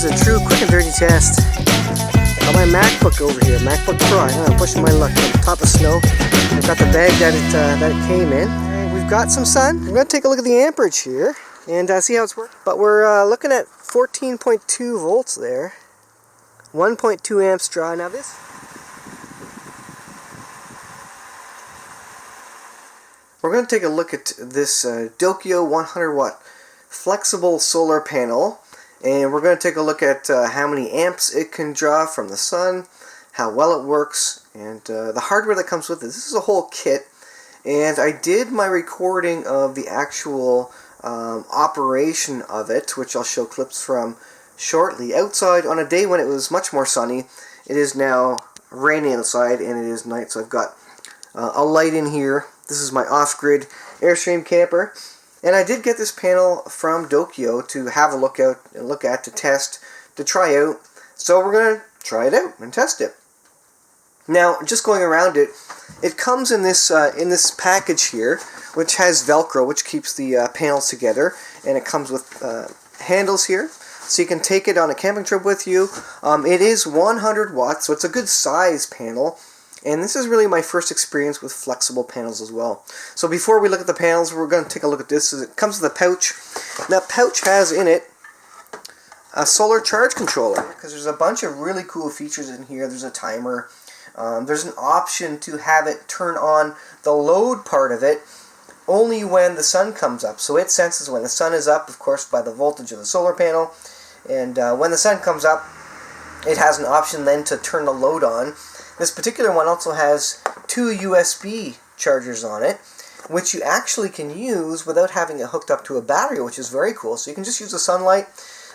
is a true quick and dirty test. Got my MacBook over here, MacBook Pro. I'm pushing my luck on top of snow. I've got the bag that it came in. And we've got some sun. We're going to take a look at the amperage here and see how it's working. But we're looking at 14.2 volts there. 1.2 amps draw. Now this... We're going to take a look at this DOKIO 100 watt flexible solar panel, and we're going to take a look at how many amps it can draw from the sun, how well it works, and the hardware that comes with it. This is a whole kit, and I did my recording of the actual operation of it, which I'll show clips from shortly, outside on a day when it was much more sunny. It is now raining outside and it is night, so I've got a light in here. This is my off-grid Airstream camper, and I did get this panel from DOKIO to have a look at, to test, to try out. So we're going to try it out and test it. Now, just going around it, it comes in this package here, which has Velcro, which keeps the panels together, and it comes with handles here, so you can take it on a camping trip with you. It is 100 watts, so it's a good size panel. And this is really my first experience with flexible panels as well. So before we look at the panels, we're going to take a look at this. It comes with a pouch. That pouch has in it a solar charge controller, because there's a bunch of really cool features in here. There's a timer. There's an option to have it turn on the load part of it only when the sun comes up. So it senses when the sun is up, of course, by the voltage of the solar panel. And when the sun comes up, it has an option then to turn the load on. This particular one also has 2 USB chargers on it, which you actually can use without having it hooked up to a battery, which is very cool. So you can just use the sunlight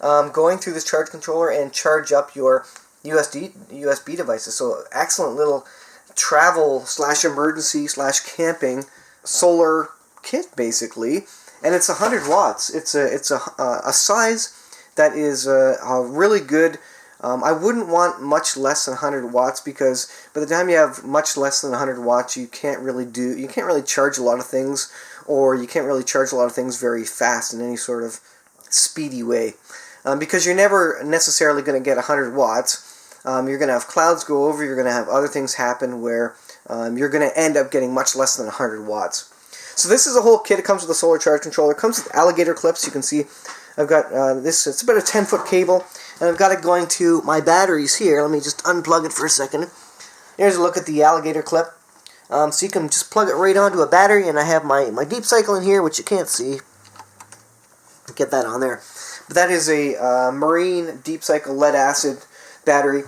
going through this charge controller and charge up your USB devices. So excellent little travel / emergency / camping solar kit, basically. And it's 100 watts. It's a size that is really good. I wouldn't want much less than 100 watts, because by the time you have much less than 100 watts, you can't really charge a lot of things, or you can't really charge a lot of things very fast in any sort of speedy way, because you're never necessarily going to get 100 watts. You're going to have clouds go over, you're going to have other things happen where you're going to end up getting much less than 100 watts. So this is a whole kit. It comes with a solar charge controller. It comes with alligator clips. You can see I've got this. It's about a 10-foot cable. And I've got it going to my batteries here. Let me just unplug it for a second. Here's a look at the alligator clip. So you can just plug it right onto a battery, and I have my deep cycle in here, which you can't see. Get that on there. But that is a marine deep cycle lead acid battery.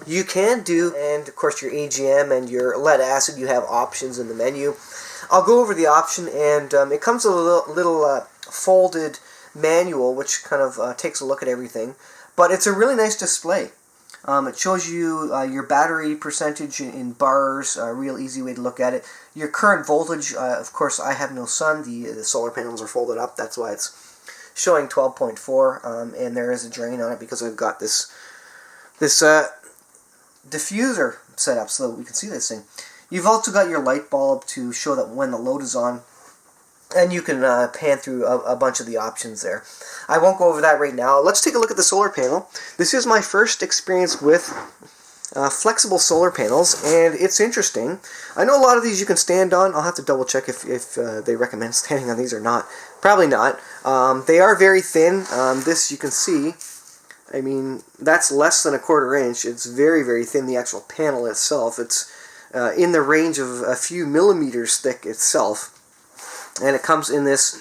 You can do, and of course your AGM and your lead acid, you have options in the menu. I'll go over the option, and it comes with a little folded manual, which kind of takes a look at everything. But it's a really nice display. It shows you your battery percentage in bars, a real easy way to look at it. Your current voltage, of course I have no sun, the solar panels are folded up, that's why it's showing 12.4, and there is a drain on it because I've got this diffuser set up so that we can see this thing. You've also got your light bulb to show that when the load is on, and you can pan through a bunch of the options there. I won't go over that right now. Let's take a look at the solar panel. This is my first experience with flexible solar panels, and it's interesting. I know a lot of these you can stand on. I'll have to double check if they recommend standing on these or not. Probably not. They are very thin. This you can see. I mean, that's less than a 1/4 inch. It's very, very thin, the actual panel itself. It's in the range of a few millimeters thick itself. And it comes in this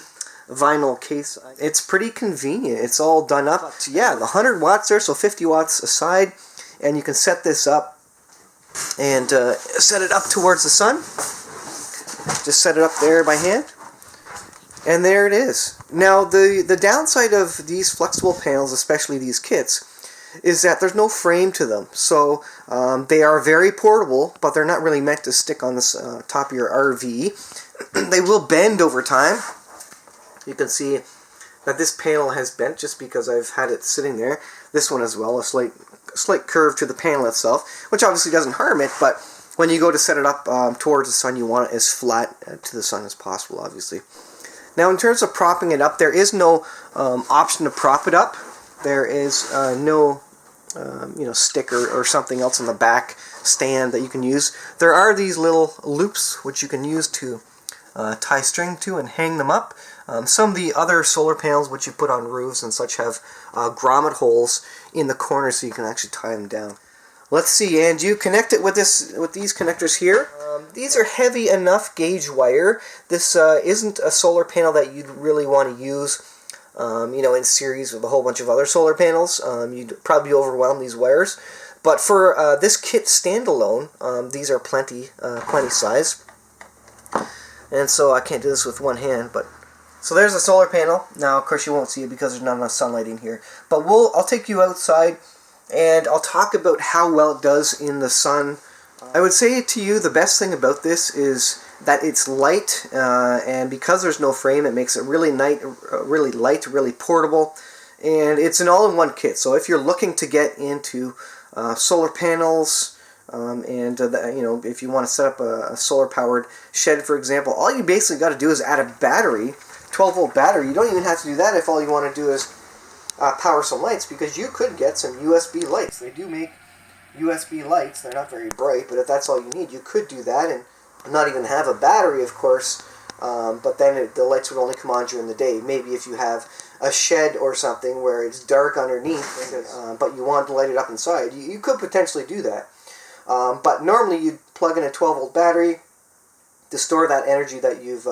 vinyl case. It's pretty convenient. It's all done up. Yeah, the 100 watts there, so 50 watts aside. And you can set this up and set it up towards the sun. Just set it up there by hand. And there it is. Now, the downside of these flexible panels, especially these kits, is that there's no frame to them. So they are very portable, but they're not really meant to stick on this top of your RV. They will bend over time. You can see that this panel has bent just because I've had it sitting there. This one as well, a slight curve to the panel itself, which obviously doesn't harm it, but when you go to set it up towards the sun, you want it as flat to the sun as possible, obviously. Now, in terms of propping it up, there is no option to prop it up. there is no sticker or something else on the back stand that you can use. There are these little loops which you can use to tie string to and hang them up. Some of the other solar panels which you put on roofs and such have grommet holes in the corner so you can actually tie them down. Let's see, and you connect it with these connectors here. These are heavy enough gauge wire. This isn't a solar panel that you'd really want to use in series with a whole bunch of other solar panels. You'd probably overwhelm these wires. But for this kit standalone, these are plenty size. And so I can't do this with one hand, but so there's a solar panel. Now, of course, you won't see it because there's not enough sunlight in here. But I'll take you outside, and I'll talk about how well it does in the sun. I would say to you the best thing about this is that it's light, and because there's no frame, it makes it really light, really portable, and it's an all-in-one kit. So if you're looking to get into solar panels, if you want to set up a solar-powered shed, for example, all you basically got to do is add a battery, 12-volt battery. You don't even have to do that if all you want to do is power some lights, because you could get some USB lights. They do make USB lights. They're not very bright, but if that's all you need, you could do that and not even have a battery, of course, but then the lights would only come on during the day. Maybe if you have a shed or something where it's dark underneath, but you want to light it up inside, you could potentially do that. But normally you'd plug in a 12-volt battery to store that energy that you've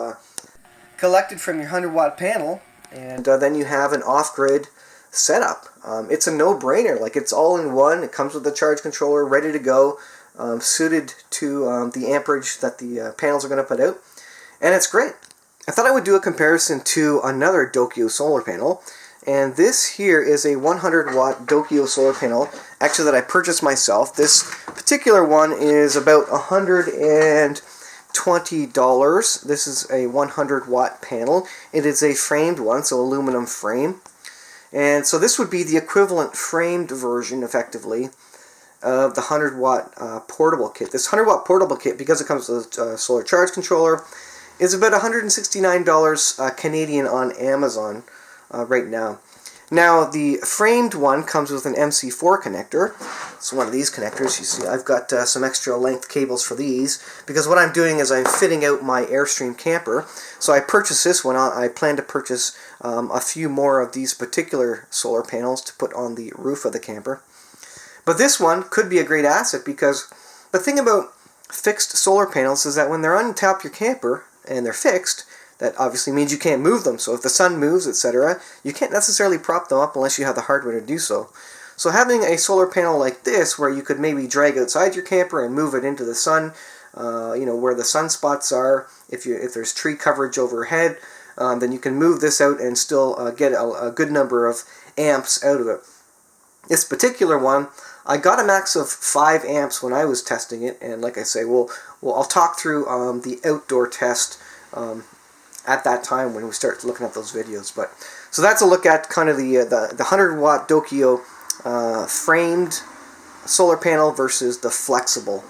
collected from your 100-watt panel, and then you have an off-grid setup. It's a no-brainer. Like, it's all in one. It comes with a charge controller ready to go, suited to the amperage that the panels are going to put out, and it's great. I thought I would do a comparison to another DOKIO solar panel, and this here is a 100-watt DOKIO solar panel, actually, that I purchased myself. This particular one is about $120. This is a 100-watt panel. It is a framed one, so aluminum frame. And so this would be the equivalent framed version, effectively, of the 100-watt portable kit. This 100-watt portable kit, because it comes with a solar charge controller, is about $169 Canadian on Amazon right now. Now, the framed one comes with an MC4 connector. It's one of these connectors. You see, I've got some extra length cables for these, because what I'm doing is I'm fitting out my Airstream camper. So I purchased this one. I plan to purchase a few more of these particular solar panels to put on the roof of the camper. But this one could be a great asset, because the thing about fixed solar panels is that when they're on top of your camper and they're fixed, that obviously means you can't move them. So if the sun moves, etc., you can't necessarily prop them up unless you have the hardware to do so. So having a solar panel like this, where you could maybe drag outside your camper and move it into the sun, where the sunspots are, if there's tree coverage overhead, then you can move this out and still get a good number of amps out of it. This particular one, I got a max of 5 amps when I was testing it, and like I say, I'll talk through the outdoor test at that time when we start looking at those videos. But so that's a look at kind of the 100-watt DOKIO framed solar panel versus the flexible.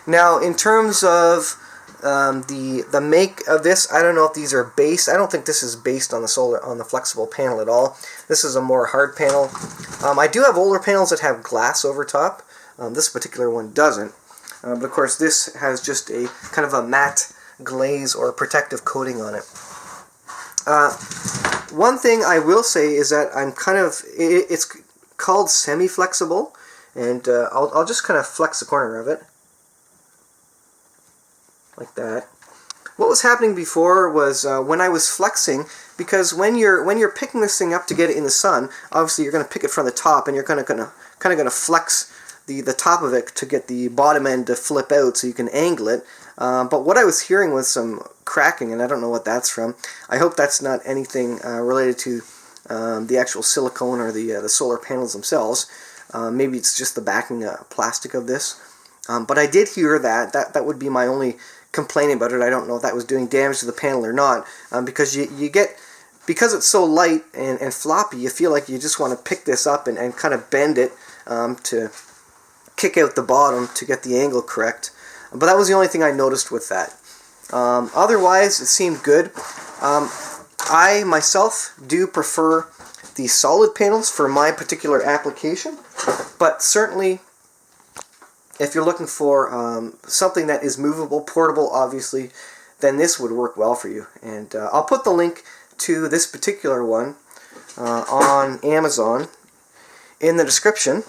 Now, in terms of the make of this, I don't know if these are based. I don't think this is based on the flexible panel at all. This is a more hard panel. I do have older panels that have glass over top. This particular one doesn't. But of course, this has just a kind of a matte glaze or protective coating on it. One thing I will say is that it's called semi-flexible, and I'll just kind of flex the corner of it like that. What was happening before was when I was flexing, because when you're picking this thing up to get it in the sun, obviously you're going to pick it from the top, and you're kind of going to flex the top of it to get the bottom end to flip out so you can angle it. But what I was hearing was some cracking, and I don't know what that's from. I hope that's not anything related to the actual silicone or the solar panels themselves. Maybe it's just the backing plastic of this. But I did hear that would be my only complaint about it. I don't know if that was doing damage to the panel or not, because because it's so light and floppy, you feel like you just want to pick this up and kind of bend it to kick out the bottom to get the angle correct. But that was the only thing I noticed with that. Otherwise, it seemed good. I myself do prefer the solid panels for my particular application, but certainly if you're looking for something that is movable, portable, obviously, then this would work well for you. And I'll put the link to this particular one on Amazon in the description.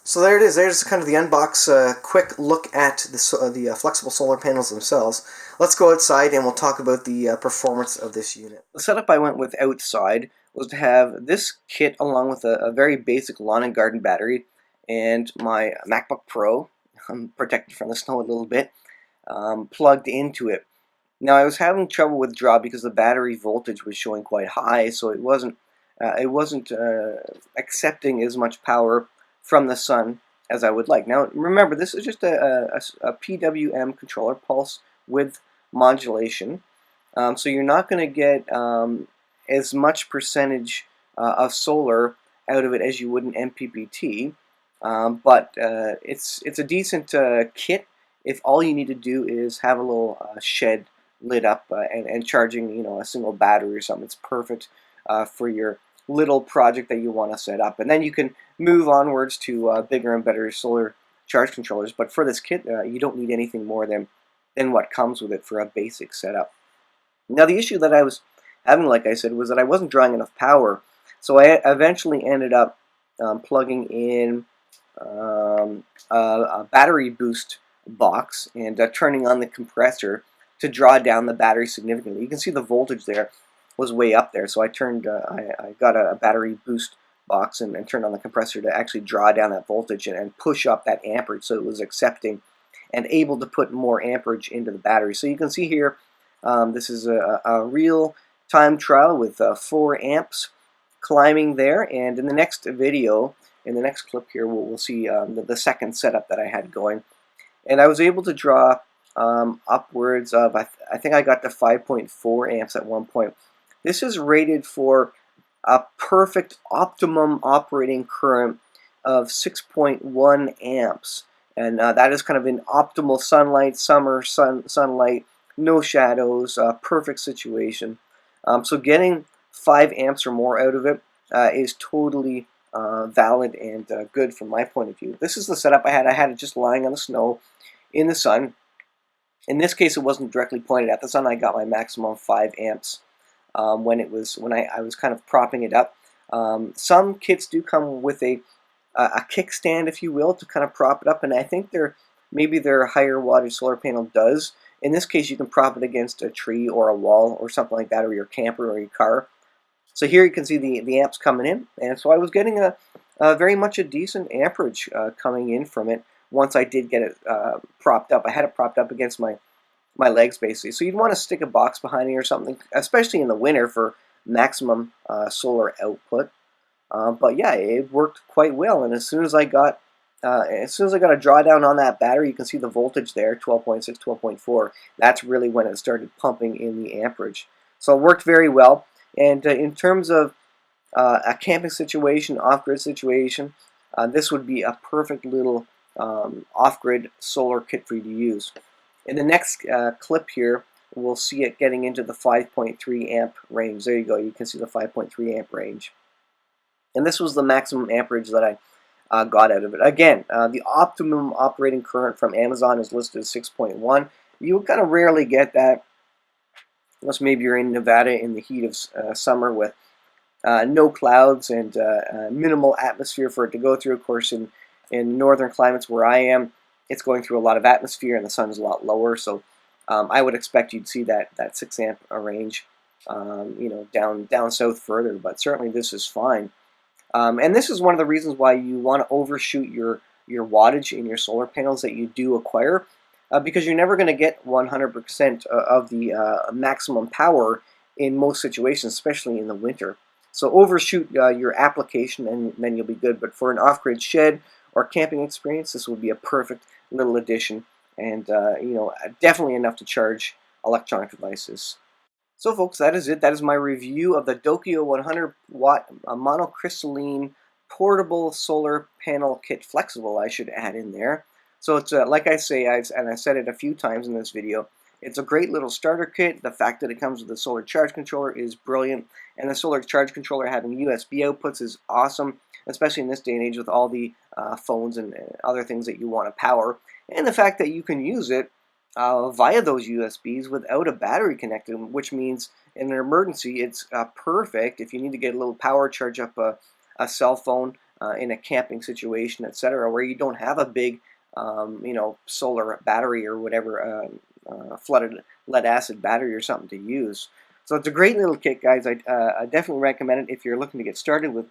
So there it is. There's kind of the unbox, quick look at the flexible solar panels themselves. Let's go outside and we'll talk about the performance of this unit. The setup I went with outside was to have this kit along with a very basic lawn and garden battery and my MacBook Pro, I'm protected from the snow a little bit, plugged into it. Now I was having trouble with draw because the battery voltage was showing quite high, so it wasn't accepting as much power from the sun as I would like. Now remember, this is just a PWM controller, pulse width modulation, so you're not going to get as much percentage of solar out of it as you would an MPPT, but it's a decent kit if all you need to do is have a little shed lit up and charging a single battery or something. It's perfect for your little project that you want to set up, and then you can move onwards to bigger and better solar charge controllers. But for this kit, you don't need anything more than what comes with it for a basic setup. Now the issue that I was having, like I said, was that I wasn't drawing enough power, so I eventually ended up plugging in a battery boost box and turning on the compressor to draw down the battery significantly. You can see the voltage there was way up there, so I turned I got a battery boost box and turned on the compressor to actually draw down that voltage and push up that amperage, so it was accepting and able to put more amperage into the battery. So you can see here, this is a real time trial with 4 amps climbing there, and in the next video, in the next clip here, we'll see the second setup that I had going, and I was able to draw upwards of, I think I got to 5.4 amps at one point. This is rated for a perfect optimum operating current of 6.1 amps, and that is kind of in optimal sunlight, summer sunlight, no shadows, perfect situation. So getting 5 amps or more out of it is totally valid and good from my point of view. This is the setup I had. I had it just lying on the snow in the sun. In this case, it wasn't directly pointed at the sun. I got my maximum 5 amps when I was kind of propping it up. Some kits do come with a kickstand, if you will, to kind of prop it up, and I think maybe their higher wattage solar panel does. In this case, you can prop it against a tree or a wall or something like that, or your camper or your car. So here you can see the amps coming in, and so I was getting a very much a decent amperage coming in from it once I did get it propped up. I had it propped up against my legs, basically. So you'd want to stick a box behind it or something, especially in the winter, for maximum solar output. But yeah, it worked quite well, and as soon as I got a drawdown on that battery, you can see the voltage there, 12.6, 12.4. That's really when it started pumping in the amperage. So it worked very well. And in terms of a camping situation, off-grid situation, this would be a perfect little off-grid solar kit for you to use. In the next clip here, we'll see it getting into the 5.3 amp range. There you go. You can see the 5.3 amp range. And this was the maximum amperage that I got out of it. Again, the optimum operating current from Amazon is listed as 6.1. You kind of rarely get that, unless maybe you're in Nevada in the heat of summer with no clouds and minimal atmosphere for it to go through. Of course, in northern climates where I am, it's going through a lot of atmosphere and the sun's a lot lower. So I would expect you'd see that 6 amp range, down south further. But certainly this is fine. And this is one of the reasons why you want to overshoot your wattage in your solar panels that you do acquire, because you're never going to get 100% of the maximum power in most situations, especially in the winter. So overshoot your application and then you'll be good. But for an off-grid shed or camping experience, this would be a perfect little addition, and definitely enough to charge electronic devices. So folks, that is it. That is my review of the DOKIO 100 watt monocrystalline portable solar panel kit flexible, I should add in there. So it's like I say, and I said it a few times in this video, it's a great little starter kit. The fact that it comes with a solar charge controller is brilliant, and the solar charge controller having USB outputs is awesome, especially in this day and age with all the phones and other things that you want to power. And the fact that you can use it via those USBs without a battery connected, which means in an emergency it's perfect if you need to get a little power, charge up a cell phone in a camping situation, etc., where you don't have a big solar battery or whatever, flooded lead acid battery or something to use. So it's a great little kit, guys. I definitely recommend it if you're looking to get started with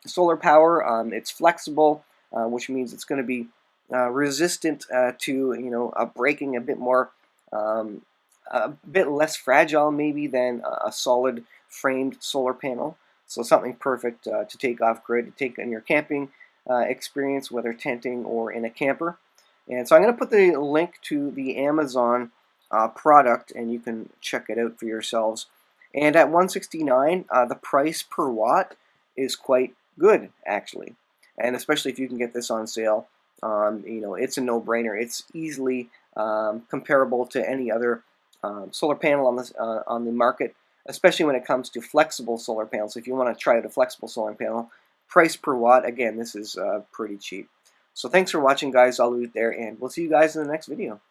solar power. It's flexible, which means it's going to be resistant to breaking, a bit more, a bit less fragile maybe than a solid framed solar panel. So something perfect to take off grid, to take in your camping experience, whether tenting or in a camper. And so I'm going to put the link to the Amazon product, and you can check it out for yourselves. And at $169, the price per watt is quite good, actually. And especially if you can get this on sale, it's a no-brainer. It's easily comparable to any other solar panel on the market, especially when it comes to flexible solar panels. If you want to try out a flexible solar panel, price per watt, again, this is pretty cheap. So thanks for watching, guys. I'll leave it there, and we'll see you guys in the next video.